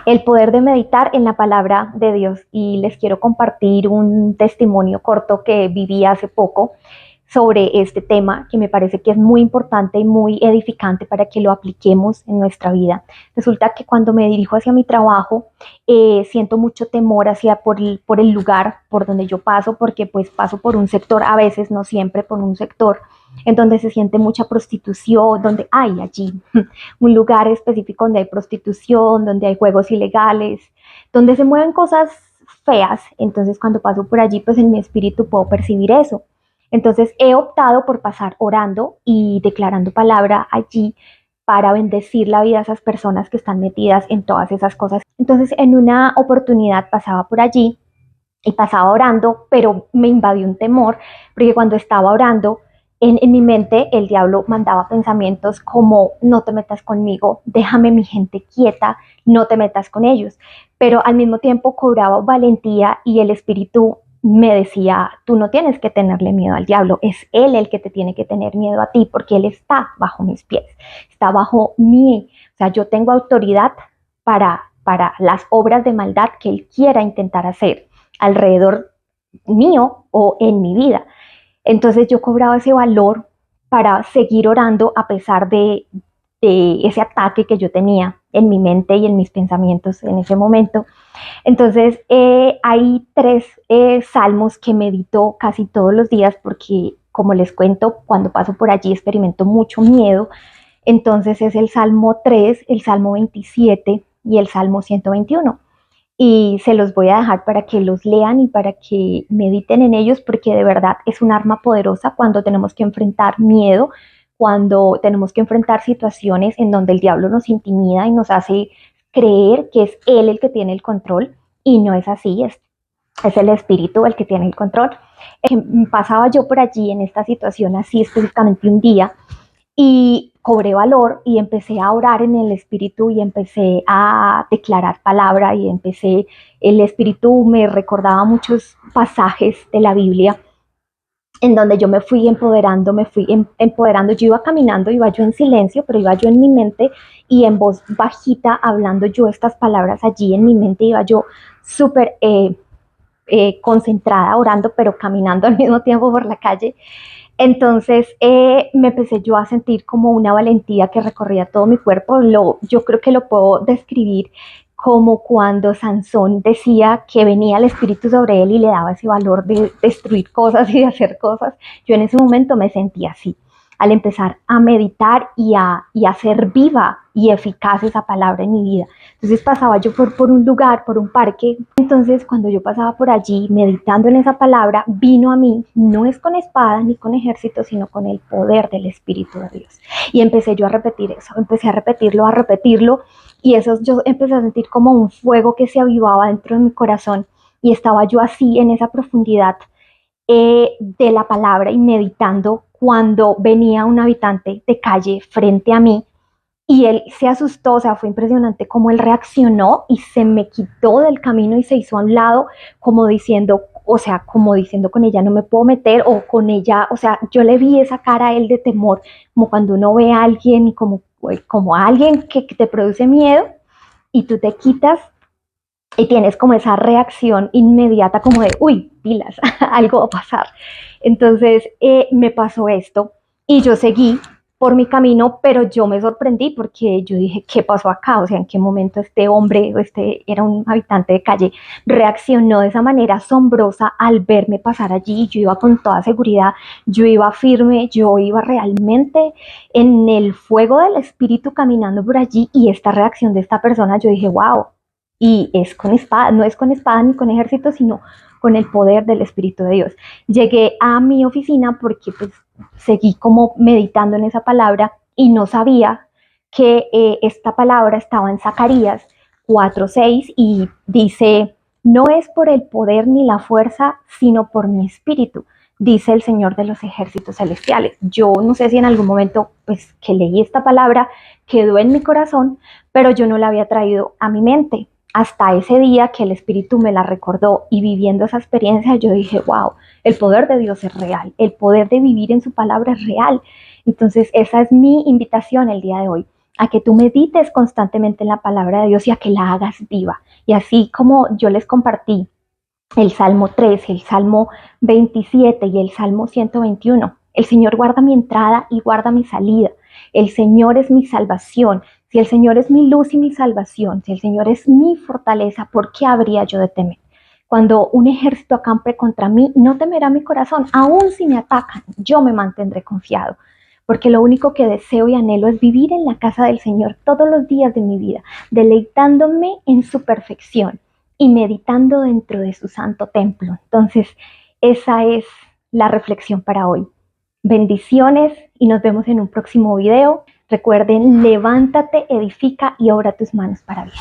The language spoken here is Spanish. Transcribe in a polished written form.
el poder de meditar en la palabra de Dios. Y les quiero compartir un testimonio corto que viví hace poco sobre este tema, que me parece que es muy importante y muy edificante para que lo apliquemos en nuestra vida. Resulta que cuando me dirijo hacia mi trabajo, siento mucho temor hacia por el lugar por donde yo paso, porque pues paso por un sector, a veces, no siempre, por un sector en donde se siente mucha prostitución, donde hay allí un lugar específico donde hay prostitución, donde hay juegos ilegales, donde se mueven cosas feas. Entonces cuando paso por allí, pues en mi espíritu puedo percibir eso. Entonces he optado por pasar orando y declarando palabra allí para bendecir la vida de esas personas que están metidas en todas esas cosas. Entonces en una oportunidad pasaba por allí y pasaba orando, pero me invadió un temor, porque cuando estaba orando, en mi mente el diablo mandaba pensamientos como: no te metas conmigo, déjame mi gente quieta, no te metas con ellos. Pero al mismo tiempo cobraba valentía y el espíritu me decía: tú no tienes que tenerle miedo al diablo, es él el que te tiene que tener miedo a ti, porque él está bajo mis pies, está bajo mí. O sea, yo tengo autoridad para las obras de maldad que él quiera intentar hacer alrededor mío o en mi vida. Entonces yo cobraba ese valor para seguir orando a pesar de ese ataque que yo tenía en mi mente y en mis pensamientos en ese momento. Entonces hay tres salmos que medito casi todos los días porque, como les cuento, cuando paso por allí experimento mucho miedo. Entonces es el Salmo 3, el Salmo 27 y el Salmo 121, y se los voy a dejar para que los lean y para que mediten en ellos, porque de verdad es un arma poderosa cuando tenemos que enfrentar miedo, cuando tenemos que enfrentar situaciones en donde el diablo nos intimida y nos hace creer que es él el que tiene el control, y no es así, es el espíritu el que tiene el control. Pasaba yo por allí en esta situación así específicamente un día, y cobré valor y empecé a orar en el espíritu y empecé a declarar palabra y el espíritu me recordaba muchos pasajes de la Biblia en donde yo me fui empoderando, empoderando. Yo iba caminando, iba yo en silencio, pero iba yo en mi mente y en voz bajita hablando yo estas palabras allí en mi mente, iba yo súper concentrada orando, pero caminando al mismo tiempo por la calle. Entonces me empecé yo a sentir como una valentía que recorría todo mi cuerpo. Yo creo que lo puedo describir como cuando Sansón decía que venía el espíritu sobre él y le daba ese valor de destruir cosas y de hacer cosas. Yo en ese momento me sentía así, al empezar a meditar y a hacer viva y eficaz esa palabra en mi vida. Entonces pasaba yo por un lugar, por un parque. Entonces cuando yo pasaba por allí meditando en esa palabra, vino a mí, no es con espada ni con ejército, sino con el poder del Espíritu de Dios. Y empecé yo a repetir eso, empecé a repetirlo, y eso yo empecé a sentir como un fuego que se avivaba dentro de mi corazón, y estaba yo así en esa profundidad de la palabra y meditando, cuando venía un habitante de calle frente a mí, y él se asustó. O sea, fue impresionante cómo él reaccionó y se me quitó del camino y se hizo a un lado, como diciendo, o sea, como diciendo: con ella no me puedo meter, o con ella, o sea, yo le vi esa cara a él de temor, como cuando uno ve a alguien, como a alguien que te produce miedo y tú te quitas y tienes como esa reacción inmediata como de: uy, pilas, algo va a pasar. Entonces me pasó esto y yo seguí por mi camino, pero yo me sorprendí porque yo dije: ¿qué pasó acá? O sea, ¿en qué momento este hombre, era un habitante de calle, reaccionó de esa manera asombrosa al verme pasar allí? Yo iba con toda seguridad, yo iba firme, yo iba realmente en el fuego del espíritu caminando por allí, y esta reacción de esta persona, yo dije: wow. Y es con espada, no es con espada ni con ejército, sino con el poder del Espíritu de Dios. Llegué a mi oficina porque pues seguí como meditando en esa palabra y no sabía que esta palabra estaba en Zacarías 4:6 y dice: no es por el poder ni la fuerza, sino por mi espíritu, dice el Señor de los ejércitos celestiales. Yo no sé si en algún momento pues que leí esta palabra quedó en mi corazón, pero yo no la había traído a mi mente hasta ese día que el Espíritu me la recordó, y viviendo esa experiencia yo dije: wow, el poder de Dios es real, el poder de vivir en su palabra es real. Entonces esa es mi invitación el día de hoy, a que tú medites constantemente en la palabra de Dios y a que la hagas viva. Y así como yo les compartí el Salmo 13, el Salmo 27 y el Salmo 121. El Señor guarda mi entrada y guarda mi salida. El Señor es mi salvación. Si el Señor es mi luz y mi salvación, si el Señor es mi fortaleza, ¿por qué habría yo de temer? Cuando un ejército acampe contra mí, no temerá mi corazón. Aún si me atacan, yo me mantendré confiado. Porque lo único que deseo y anhelo es vivir en la casa del Señor todos los días de mi vida, deleitándome en su perfección y meditando dentro de su santo templo. Entonces, esa es la reflexión para hoy. Bendiciones y nos vemos en un próximo video. Recuerden, levántate, edifica y obra tus manos para bien.